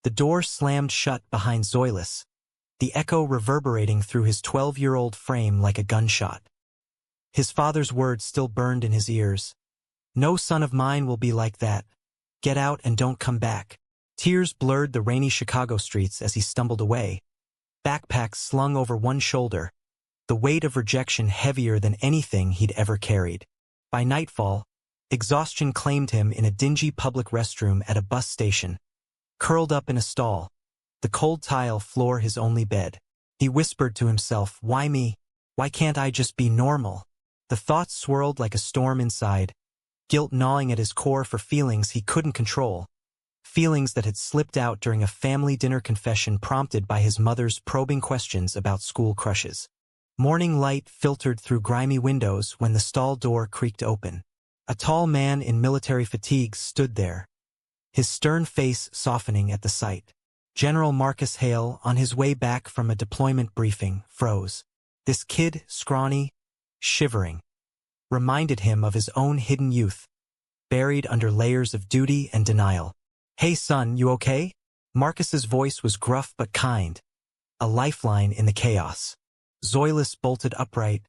The door slammed shut behind Zoilus, the echo reverberating through his 12-year-old frame like a gunshot. His father's words still burned in his ears. "No son of mine will be like that. Get out and don't come back." Tears blurred the rainy Chicago streets as he stumbled away, backpack slung over one shoulder, the weight of rejection heavier than anything he'd ever carried. By nightfall, exhaustion claimed him in a dingy public restroom at a bus station, curled up in a stall, the cold tile floor his only bed. He whispered to himself, "Why me? Why can't I just be normal?" The thoughts swirled like a storm inside, guilt gnawing at his core for feelings he couldn't control, feelings that had slipped out during a family dinner confession prompted by his mother's probing questions about school crushes. Morning light filtered through grimy windows when the stall door creaked open. A tall man in military fatigues stood there, his stern face softening at the sight. General Marcus Hale, on his way back from a deployment briefing, froze. This kid, scrawny, shivering, reminded him of his own hidden youth, buried under layers of duty and denial. "Hey son, you okay?" Marcus's voice was gruff but kind, a lifeline in the chaos. Zoilus bolted upright,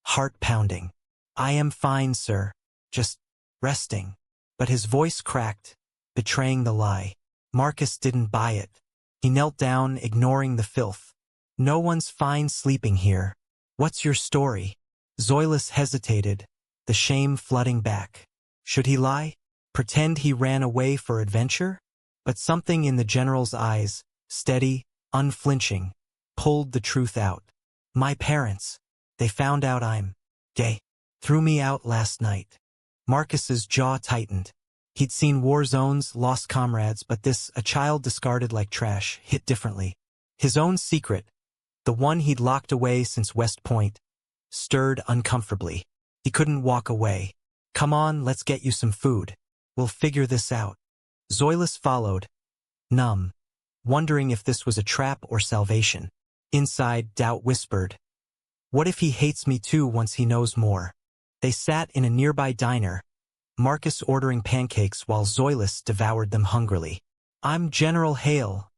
heart pounding. "I am fine, sir. Just resting." But his voice cracked, betraying the lie. Marcus didn't buy it. He knelt down, ignoring the filth. "No one's fine sleeping here. What's your story?" Zoilus hesitated, the shame flooding back. Should he lie? Pretend he ran away for adventure? But something in the general's eyes, steady, unflinching, pulled the truth out. "My parents, they found out I'm gay. Threw me out last night." Marcus's jaw tightened. He'd seen war zones, lost comrades, but this, a child discarded like trash, hit differently. His own secret, the one he'd locked away since West Point, stirred uncomfortably. He couldn't walk away. "Come on, let's get you some food. We'll figure this out." Zoilus followed, numb, wondering if this was a trap or salvation. Inside, doubt whispered, "What if he hates me too once he knows more?" They sat in a nearby diner, Marcus ordering pancakes while Zoilus devoured them hungrily. "I'm General Hale,"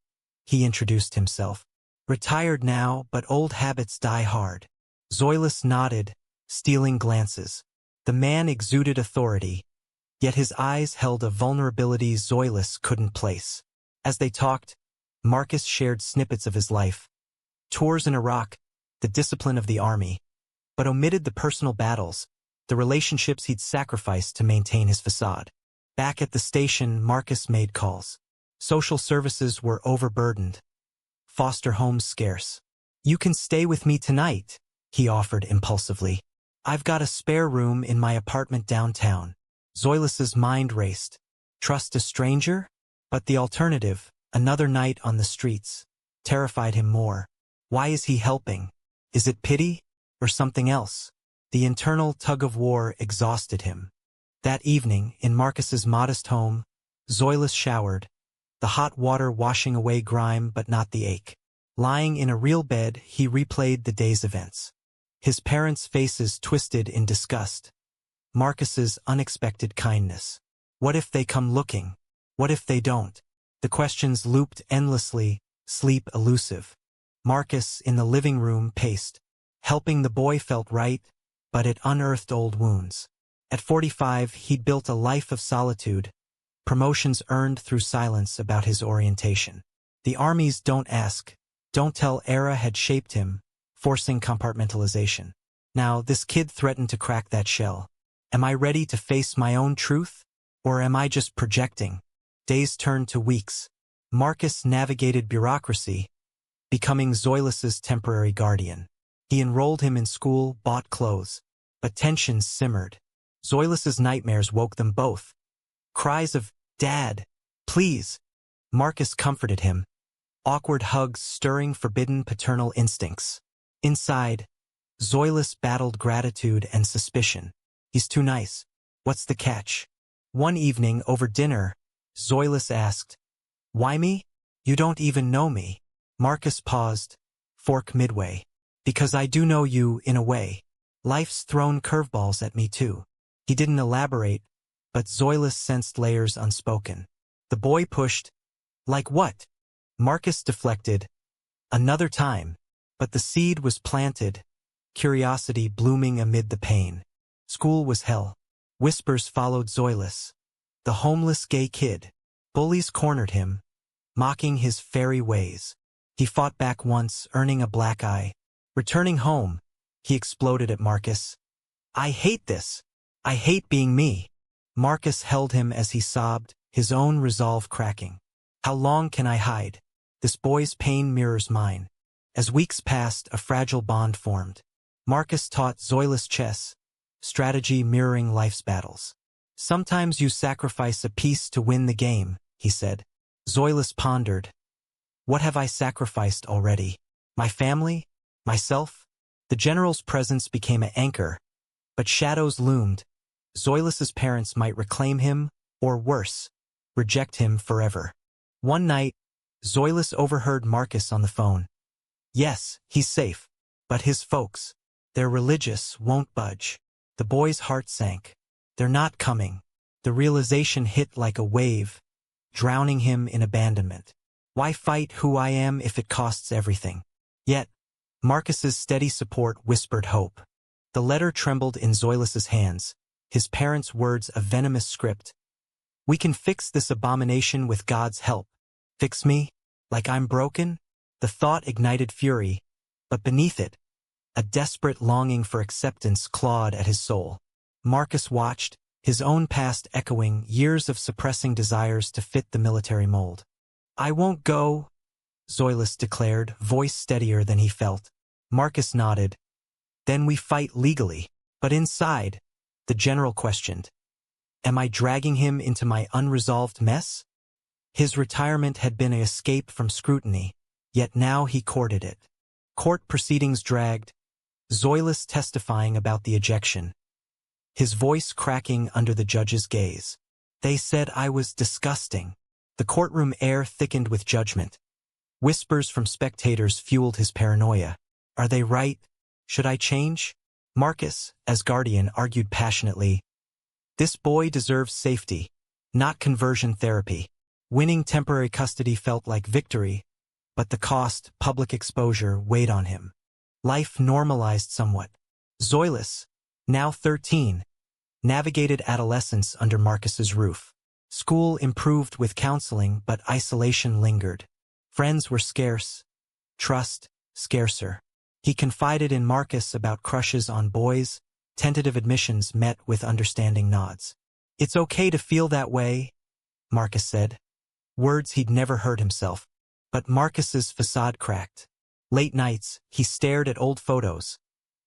he introduced himself. "Retired now, but old habits die hard." Zoilus nodded, stealing glances. The man exuded authority, yet his eyes held a vulnerability Zoilus couldn't place. As they talked, Marcus shared snippets of his life. Tours in Iraq, the discipline of the army, but omitted the personal battles, the relationships he'd sacrificed to maintain his facade. Back at the station, Marcus made calls. Social services were overburdened, foster homes scarce. "You can stay with me tonight," he offered impulsively. "I've got a spare room in my apartment downtown." Zoilus's mind raced. Trust a stranger? But the alternative, another night on the streets, terrified him more. Why is he helping? Is it pity? Or something else? The internal tug-of-war exhausted him. That evening, in Marcus's modest home, Zoilus showered, the hot water washing away grime but not the ache. Lying in a real bed, he replayed the day's events. His parents' faces twisted in disgust. Marcus's unexpected kindness. What if they come looking? What if they don't? The questions looped endlessly, sleep elusive. Marcus, in the living room, paced. Helping the boy felt right, but it unearthed old wounds. At 45, he'd built a life of solitude, promotions earned through silence about his orientation. The Army's don't ask, don't tell era had shaped him, forcing compartmentalization. Now, this kid threatened to crack that shell. Am I ready to face my own truth? Or am I just projecting? Days turned to weeks. Marcus navigated bureaucracy, becoming Zoilus's temporary guardian. He enrolled him in school, bought clothes. But tensions simmered. Zoilus's nightmares woke them both. Cries of, "Dad, please." Marcus comforted him, awkward hugs stirring forbidden paternal instincts. Inside, Zoilus battled gratitude and suspicion. He's too nice. What's the catch? One evening, over dinner, Zoilus asked, "Why me? You don't even know me." Marcus paused, fork midway. "Because I do know you, in a way. Life's thrown curveballs at me too." He didn't elaborate, but Zoilus sensed layers unspoken. The boy pushed, "Like what?" Marcus deflected. Another time. But the seed was planted, curiosity blooming amid the pain. School was hell. Whispers followed Zoilus, the homeless gay kid. Bullies cornered him, mocking his fairy ways. He fought back once, earning a black eye. Returning home, he exploded at Marcus. "I hate this. I hate being me." Marcus held him as he sobbed, his own resolve cracking. "How long can I hide? This boy's pain mirrors mine." As weeks passed, a fragile bond formed. Marcus taught Zoilus chess, strategy mirroring life's battles. "Sometimes you sacrifice a piece to win the game," he said. Zoilus pondered. "What have I sacrificed already? My family? Myself?" The general's presence became an anchor, but shadows loomed. Zoilus's parents might reclaim him, or worse, reject him forever. One night, Zoilus overheard Marcus on the phone. "Yes, he's safe, but his folks, they're religious, won't budge." The boy's heart sank. "They're not coming." The realization hit like a wave, drowning him in abandonment. Why fight who I am if it costs everything? Yet, Marcus's steady support whispered hope. The letter trembled in Zoilus's hands, his parents' words a venomous script. "We can fix this abomination with God's help." Fix me? Like I'm broken? The thought ignited fury, but beneath it, a desperate longing for acceptance clawed at his soul. Marcus watched, his own past echoing years of suppressing desires to fit the military mold. "I won't go," Zoilus declared, voice steadier than he felt. Marcus nodded. "Then we fight legally." But inside, the general questioned, "Am I dragging him into my unresolved mess?" His retirement had been an escape from scrutiny, yet now he courted it. Court proceedings dragged, Zoilus testifying about the ejection, his voice cracking under the judge's gaze. "They said I was disgusting." The courtroom air thickened with judgment. Whispers from spectators fueled his paranoia. "Are they right? Should I change?" Marcus, as guardian, argued passionately. "This boy deserves safety, not conversion therapy." Winning temporary custody felt like victory, but the cost, public exposure, weighed on him. Life normalized somewhat. Zoilus, now 13, navigated adolescence under Marcus's roof. School improved with counseling, but isolation lingered. Friends were scarce, trust scarcer. He confided in Marcus about crushes on boys, tentative admissions met with understanding nods. "It's okay to feel that way," Marcus said. Words he'd never heard himself. But Marcus's facade cracked. Late nights, he stared at old photos.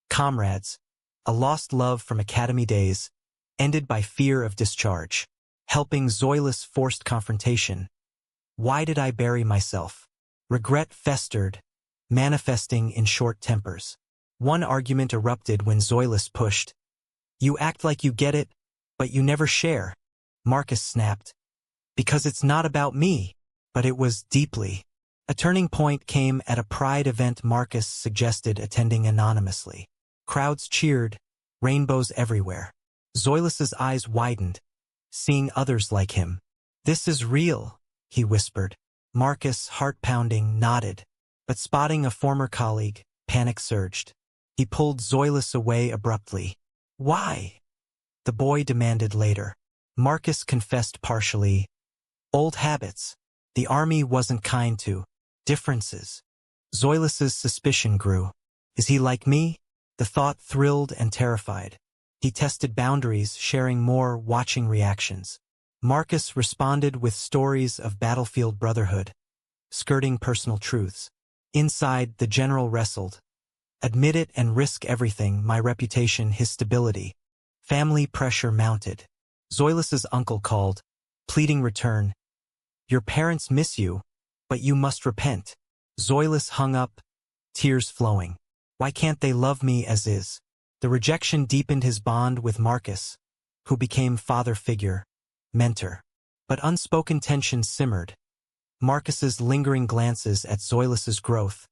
Comrades, a lost love from academy days, ended by fear of discharge. Helping Zoilus forced confrontation. Why did I bury myself? Regret festered, manifesting in short tempers. One argument erupted when Zoilus pushed. "You act like you get it, but you never share." Marcus snapped. "Because it's not about me." But it was deeply. A turning point came at a pride event Marcus suggested attending anonymously. Crowds cheered, rainbows everywhere. Zoilus's eyes widened, seeing others like him. "This is real," he whispered. Marcus, heart-pounding, nodded. But spotting a former colleague, panic surged. He pulled Zoilus away abruptly. "Why?" the boy demanded later. Marcus confessed partially. Old habits. The army wasn't kind to. Differences. Zoilus's suspicion grew. Is he like me? The thought thrilled and terrified. He tested boundaries, sharing more, watching reactions. Marcus responded with stories of battlefield brotherhood, skirting personal truths. Inside, the general wrestled. Admit it and risk everything, my reputation, his stability. Family pressure mounted. Zoilus's uncle called, pleading return. Your parents miss you, but you must repent. Zoilus hung up, tears flowing. Why can't they love me as is? The rejection deepened his bond with Marcus, who became father figure, mentor. But unspoken tension simmered. Marcus's lingering glances at Zoilus's growth,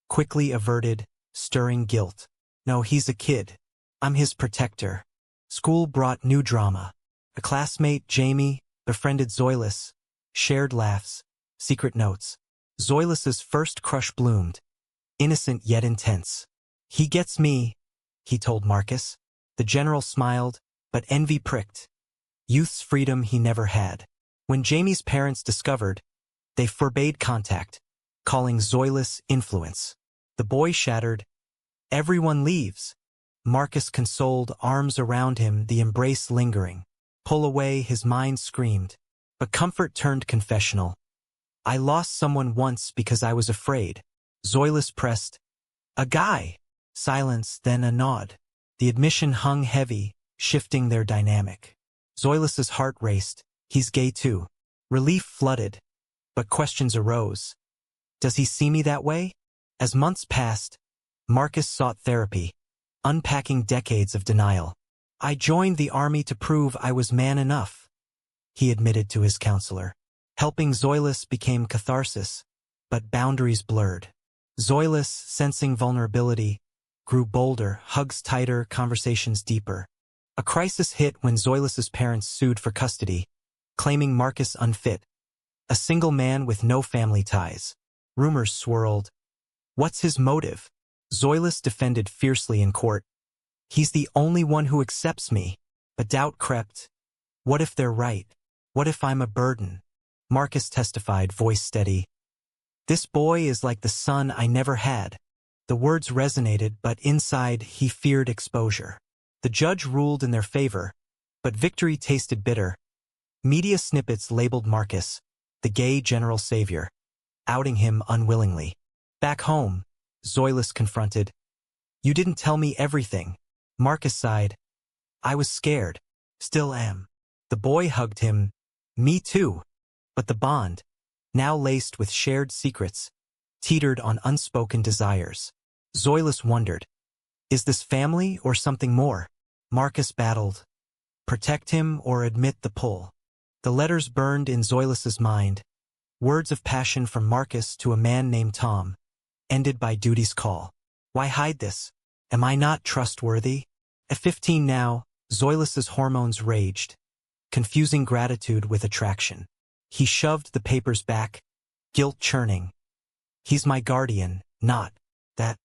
quickly averted, stirring guilt. No, he's a kid. I'm his protector. School brought new drama. A classmate, Jamie, befriended Zoilus, shared laughs, secret notes. Zoilus's first crush bloomed, innocent yet intense. "He gets me," he told Marcus. The general smiled, but envy pricked. Youth's freedom he never had. When Jamie's parents discovered, they forbade contact, calling Zoilus influence. The boy shattered. "Everyone leaves." Marcus consoled, arms around him, the embrace lingering. "Pull away," his mind screamed. But comfort turned confessional. "I lost someone once because I was afraid." Zoilus pressed. "A guy." Silence, then a nod. The admission hung heavy, shifting their dynamic. Zoilus's heart raced. "He's gay too." Relief flooded, but questions arose. "Does he see me that way?" As months passed, Marcus sought therapy, unpacking decades of denial. "I joined the army to prove I was man enough," he admitted to his counselor. Helping Zoilus became catharsis, but boundaries blurred. Zoilus, sensing vulnerability, grew bolder, hugs tighter, conversations deeper. A crisis hit when Zoilus's parents sued for custody, claiming Marcus unfit, a single man with no family ties. Rumors swirled. What's his motive? Zoilus defended fiercely in court. "He's the only one who accepts me." But doubt crept. "What if they're right? What if I'm a burden?" Marcus testified, voice steady. "This boy is like the son I never had." The words resonated, but inside he feared exposure. The judge ruled in their favor, but victory tasted bitter. Media snippets labeled Marcus, the gay general savior, outing him unwillingly. Back home, Zoilus confronted. "You didn't tell me everything." Marcus sighed. "I was scared. Still am." The boy hugged him. "Me too." But the bond, now laced with shared secrets, teetered on unspoken desires. Zoilus wondered, is this family or something more? Marcus battled. Protect him or admit the pull. The letters burned in Zoilus's mind. Words of passion from Marcus to a man named Tom, ended by duty's call. Why hide this? Am I not trustworthy? At 15 now, Zoilus's hormones raged, confusing gratitude with attraction. He shoved the papers back, guilt churning. He's my guardian, not that.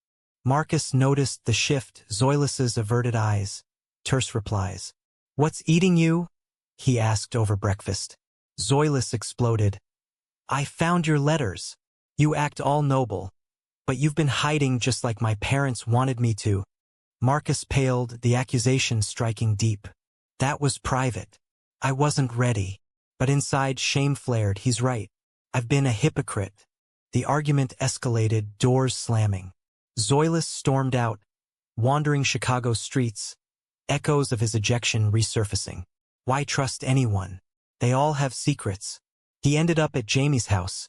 Marcus noticed the shift, Zoilus's averted eyes, terse replies. What's eating you? He asked over breakfast. Zoilus exploded. I found your letters. You act all noble, but you've been hiding just like my parents wanted me to. Marcus paled, the accusation striking deep. That was private. I wasn't ready. But inside shame flared. He's right. I've been a hypocrite. The argument escalated, doors slamming. Zoilus stormed out, wandering Chicago's streets, echoes of his ejection resurfacing. Why trust anyone? They all have secrets. He ended up at Jamie's house.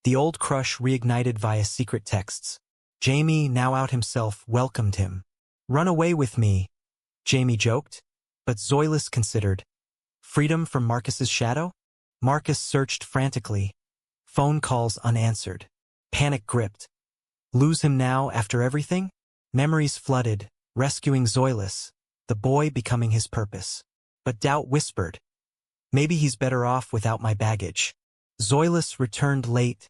The old crush reignited via secret texts. Jamie, now out himself, welcomed him. Run away with me, Jamie joked. But Zoilus considered. Freedom from Marcus's shadow? Marcus searched frantically. Phone calls unanswered. Panic gripped. Lose him now after everything? Memories flooded, rescuing Zoilus, the boy becoming his purpose. But doubt whispered. Maybe he's better off without my baggage. Zoilus returned late,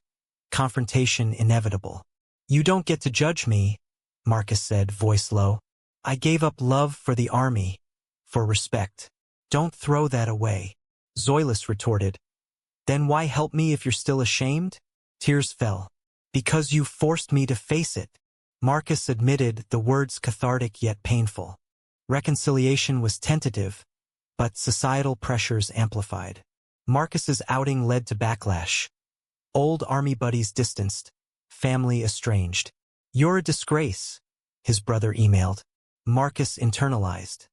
confrontation inevitable. You don't get to judge me, Marcus said, voice low. I gave up love for the army, for respect. Don't throw that away. Zoilus retorted. Then why help me if you're still ashamed? Tears fell. Because you forced me to face it. Marcus admitted, the words cathartic yet painful. Reconciliation was tentative, but societal pressures amplified. Marcus's outing led to backlash. Old army buddies distanced, family estranged. You're a disgrace, his brother emailed. Marcus internalized.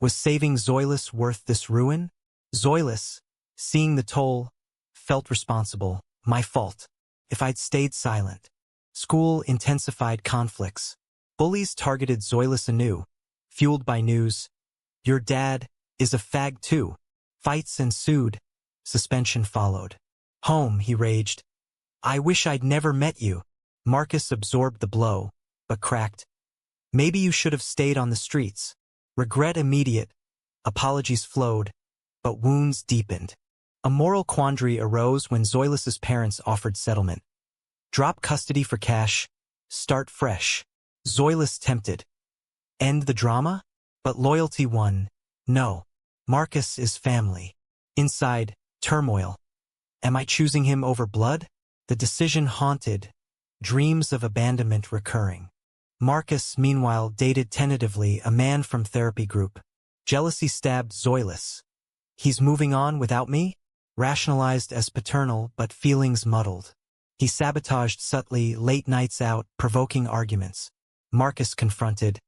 Was saving Zoilus worth this ruin? Zoilus, seeing the toll, felt responsible. My fault. If I'd stayed silent. School intensified conflicts. Bullies targeted Zoilus anew, fueled by news. Your dad is a fag too. Fights ensued. Suspension followed. Home, he raged. I wish I'd never met you. Marcus absorbed the blow, but cracked. Maybe you should have stayed on the streets. Regret immediate. Apologies flowed, but wounds deepened. A moral quandary arose when Zoilus's parents offered settlement. Drop custody for cash. Start fresh. Zoilus tempted. End the drama? But loyalty won. No. Marcus is family. Inside, turmoil. Am I choosing him over blood? The decision haunted. Dreams of abandonment recurring. Marcus, meanwhile, dated tentatively a man from therapy group. Jealousy stabbed Zoilus. He's moving on without me? Rationalized as paternal, but feelings muddled. He sabotaged subtly, late nights out, provoking arguments. Marcus confronted.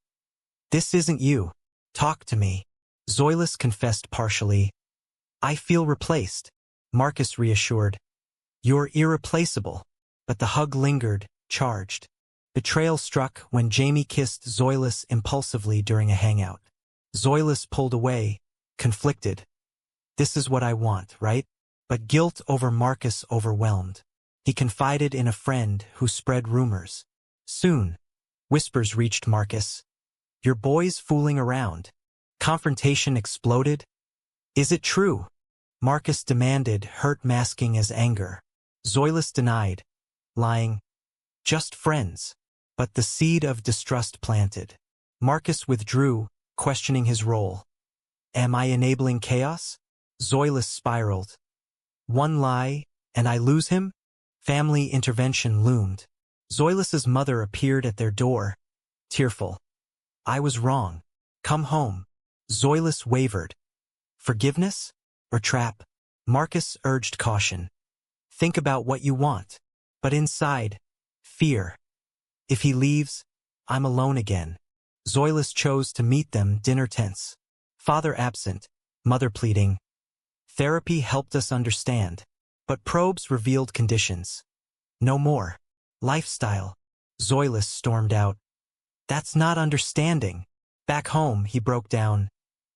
This isn't you. Talk to me. Zoilus confessed partially. I feel replaced. Marcus reassured. You're irreplaceable. But the hug lingered, charged. Betrayal struck when Jamie kissed Zoilus impulsively during a hangout. Zoilus pulled away, conflicted. This is what I want, right? But guilt over Marcus overwhelmed. He confided in a friend who spread rumors. Soon, whispers reached Marcus. Your boy's fooling around. Confrontation exploded. Is it true? Marcus demanded, hurt masking as anger. Zoilus denied, lying. Just friends. But the seed of distrust planted. Marcus withdrew, questioning his role. Am I enabling chaos? Zoilus spiraled. One lie, and I lose him? Family intervention loomed. Zoilus's mother appeared at their door, tearful. I was wrong. Come home. Zoilus wavered. Forgiveness? Or trap? Marcus urged caution. Think about what you want. But inside, fear. If he leaves, I'm alone again. Zoilus chose to meet them, dinner tense. Father absent, mother pleading. Therapy helped us understand. But probes revealed conditions. No more. Lifestyle. Zoilus stormed out. That's not understanding. Back home, he broke down.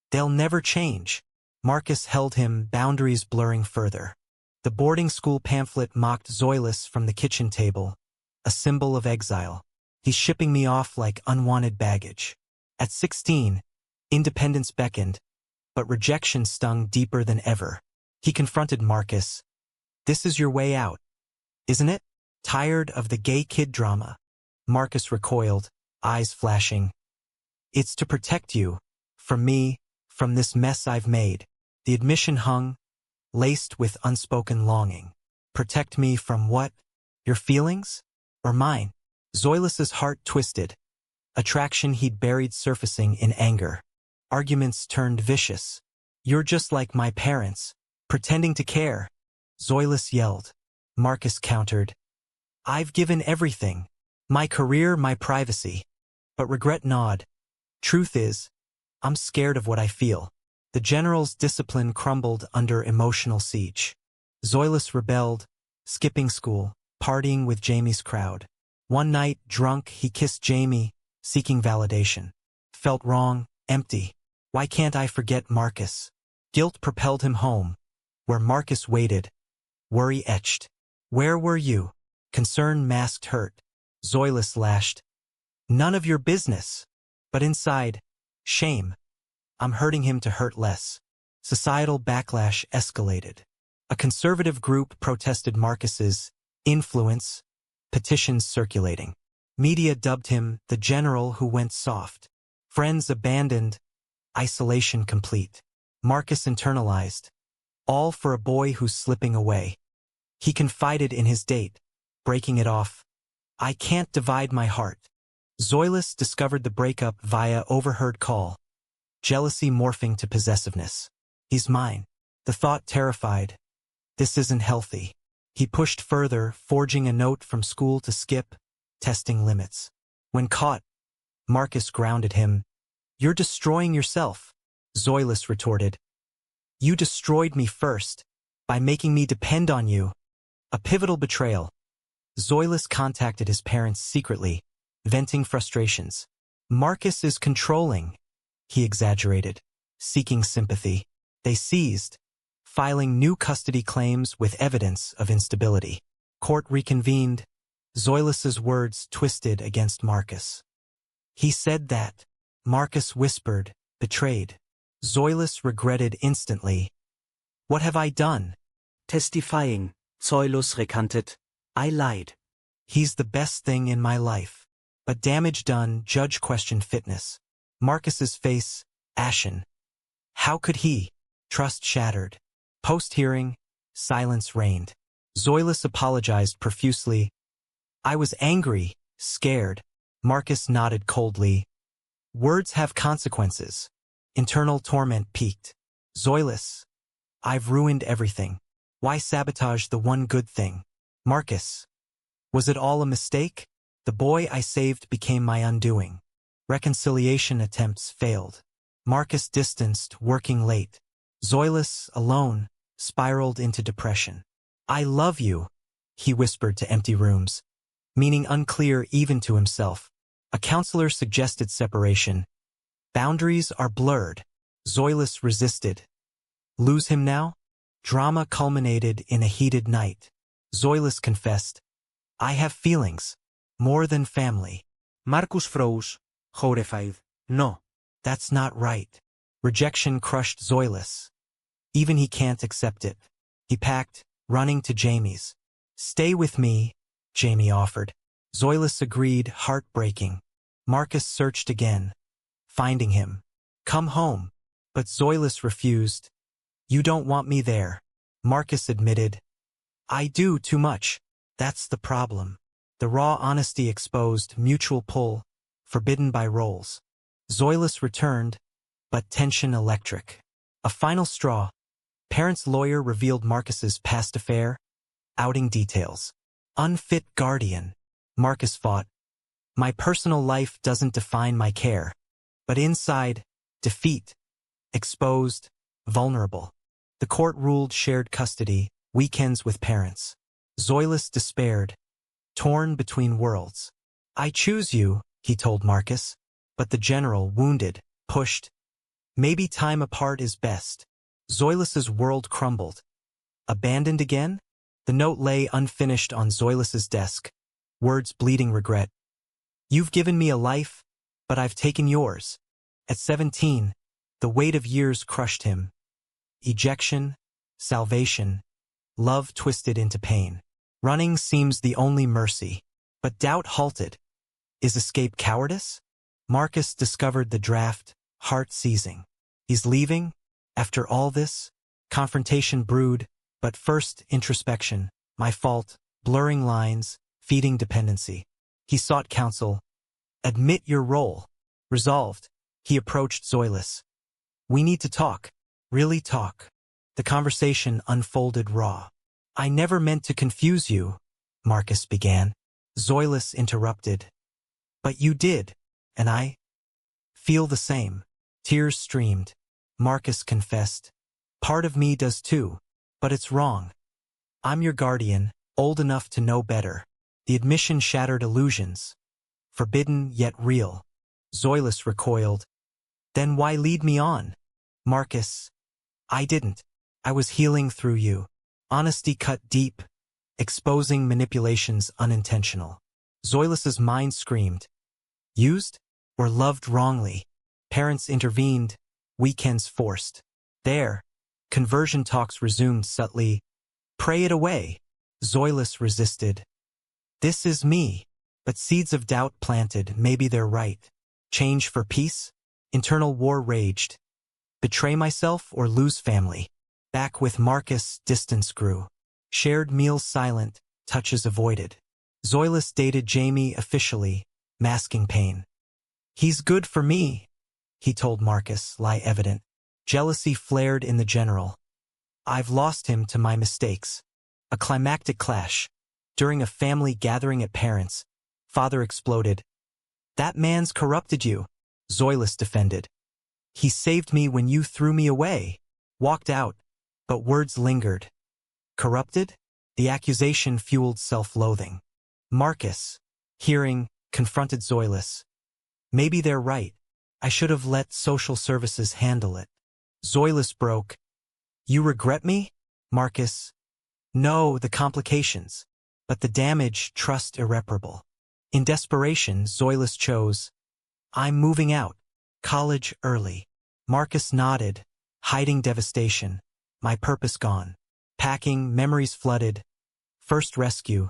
They'll never change. Marcus held him, boundaries blurring further. The boarding school pamphlet mocked Zoilus from the kitchen table, a symbol of exile. He's shipping me off like unwanted baggage. At 16, independence beckoned, but rejection stung deeper than ever. He confronted Marcus. This is your way out, isn't it? Tired of the gay kid drama? Marcus recoiled, eyes flashing. It's to protect you, from me, from this mess I've made. The admission hung, laced with unspoken longing. Protect me from what? Your feelings? Or mine? Zoilus's heart twisted. Attraction he'd buried surfacing in anger. Arguments turned vicious. You're just like my parents, pretending to care. Zoilus yelled. Marcus countered. I've given everything. My career, my privacy. But regret gnawed. Truth is, I'm scared of what I feel. The general's discipline crumbled under emotional siege. Zoilus rebelled, skipping school, partying with Jamie's crowd. One night, drunk, he kissed Jamie, seeking validation. Felt wrong, empty. Why can't I forget Marcus? Guilt propelled him home, where Marcus waited. Worry etched. Where were you? Concern masked hurt. Zoilus lashed. None of your business. But inside, shame. I'm hurting him to hurt less. Societal backlash escalated. A conservative group protested Marcus's influence, petitions circulating. Media dubbed him the general who went soft. Friends abandoned, isolation complete. Marcus internalized. All for a boy who's slipping away. He confided in his date, breaking it off. I can't divide my heart. Zoilus discovered the breakup via overheard call. Jealousy morphing to possessiveness. He's mine. The thought terrified. This isn't healthy. He pushed further, forging a note from school to skip, testing limits. When caught, Marcus grounded him. You're destroying yourself, Zoilus retorted. You destroyed me first, by making me depend on you. A pivotal betrayal. Zoilus contacted his parents secretly, venting frustrations. Marcus is controlling, he exaggerated, seeking sympathy. They seized, filing new custody claims with evidence of instability. Court reconvened. Zoilus's words twisted against Marcus. He said that. Marcus whispered, betrayed. Zoilus regretted instantly. What have I done? Testifying, Zoilus recanted. I lied. He's the best thing in my life. But damage done, Judge questioned fitness. Marcus's face, ashen. How could he? Trust shattered. Post-hearing, silence reigned. Zoilus apologized profusely. I was angry, scared. Marcus nodded coldly. Words have consequences. Internal torment peaked. Zoilus, I've ruined everything. Why sabotage the one good thing? Marcus, was it all a mistake? The boy I saved became my undoing. Reconciliation attempts failed. Marcus distanced, working late. Zoilus, alone, spiraled into depression. I love you, he whispered to empty rooms, meaning unclear even to himself. A counselor suggested separation. Boundaries are blurred. Zoilus resisted. Lose him now? Drama culminated in a heated night. Zoilus confessed, I have feelings, more than family. Marcus froze, horrified. No. That's not right. Rejection crushed Zoilus. Even he can't accept it. He packed, running to Jamie's. Stay with me, Jamie offered. Zoilus agreed, heartbreaking. Marcus searched again, finding him. Come home. But Zoilus refused. You don't want me there. Marcus admitted. I do too much. That's the problem. The raw honesty exposed, mutual pull, forbidden by roles. Zoilus returned, but tension electric. A final straw. Parents' lawyer revealed Marcus's past affair, outing details. Unfit guardian. Marcus fought. My personal life doesn't define my care. But inside, defeat. Exposed, vulnerable. The court ruled shared custody, weekends with parents. Zoilus despaired, torn between worlds. I choose you, he told Marcus. But the general, wounded, pushed. Maybe time apart is best. Zoilus's world crumbled. Abandoned again? The note lay unfinished on Zoilus's desk. Words bleeding regret. You've given me a life, but I've taken yours. At 17, the weight of years crushed him. Ejection, salvation, love twisted into pain. Running seems the only mercy. But doubt halted. Is escape cowardice? Marcus discovered the draft, heart seizing. He's leaving? After all this? Confrontation brewed, but first introspection. My fault, blurring lines, feeding dependency. He sought counsel. Admit your role. Resolved, he approached Zoilus. We need to talk. Really talk. The conversation unfolded raw. I never meant to confuse you, Marcus began. Zoilus interrupted. But you did, and I feel the same. Tears streamed. Marcus confessed. Part of me does too, but it's wrong. I'm your guardian, old enough to know better. The admission shattered illusions. Forbidden yet real. Zoilus recoiled. Then why lead me on? Marcus. I didn't. I was healing through you. Honesty cut deep, exposing manipulations unintentional. Zoilus's mind screamed. Used? Or loved wrongly? Parents intervened, weekends forced. There, conversion talks resumed subtly. Pray it away. Zoilus resisted. This is me. But seeds of doubt planted, maybe they're right. Change for peace? Internal war raged. Betray myself or lose family? Back with Marcus, distance grew. Shared meals silent, touches avoided. Zoilus dated Jamie officially, masking pain. He's good for me, he told Marcus, lie evident. Jealousy flared in the general. I've lost him to my mistakes. A climactic clash. During a family gathering at parents, father exploded. That man's corrupted you, Zoilus defended. He saved me when you threw me away. Walked out, but words lingered. Corrupted? The accusation fueled self-loathing. Marcus, hearing, confronted Zoilus. Maybe they're right. I should have let social services handle it. Zoilus broke. You regret me? Marcus. No, the complications. But the damage, trust irreparable. In desperation, Zoilus chose. I'm moving out. College early. Marcus nodded, hiding devastation. My purpose gone. Packing, memories flooded. First rescue.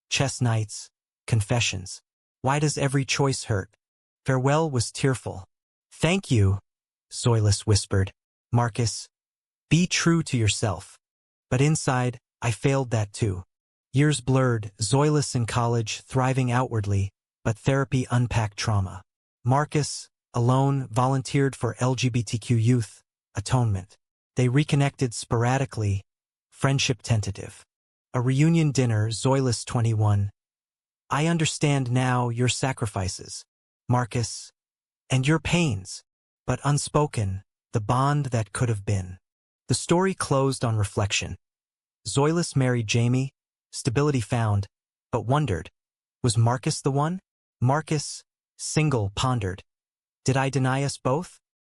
Chess nights. confessions. Why does every choice hurt? Farewell was tearful. Thank you, Zoilus whispered. Marcus, be true to yourself. But inside, I failed that too. Years blurred, Zoilus in college, thriving outwardly, but therapy unpacked trauma. Marcus, alone, volunteered for LGBTQ youth, atonement. They reconnected sporadically, friendship tentative. A reunion dinner, Zoilus 21. I understand now your sacrifices, Marcus, and your pains, but unspoken, the bond that could have been. The story closed on reflection. Zoilus married Jamie, stability found, but wondered, was Marcus the one? Marcus, single, pondered. Did I deny us both?